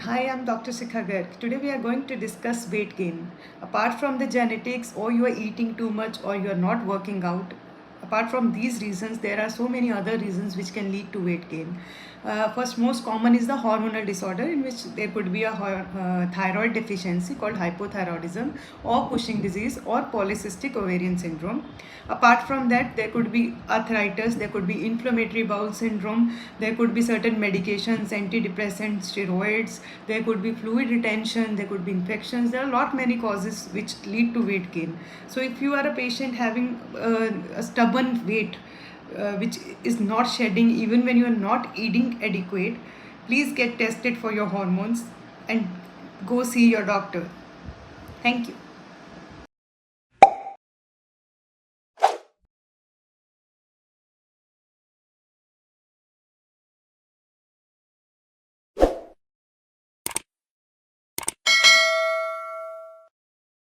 Hi, I'm Dr. Shikha Garg. Today we are going to discuss weight gain. Apart from the genetics, or you are eating too much, or you are not working out, apart from these reasons, there are so many other reasons which can lead to weight gain. First, most common is the hormonal disorder, in which there could be a thyroid deficiency called hypothyroidism, or Cushing disease, or polycystic ovarian syndrome. Apart from that, there could be arthritis, there could be inflammatory bowel syndrome, there could be certain medications, antidepressants, steroids, there could be fluid retention, there could be infections. There are a lot many causes which lead to weight gain. So if you are a patient having a stubborn weight which is not shedding even when you are not eating adequate, please get tested for your hormones and go see your doctor. Thank you.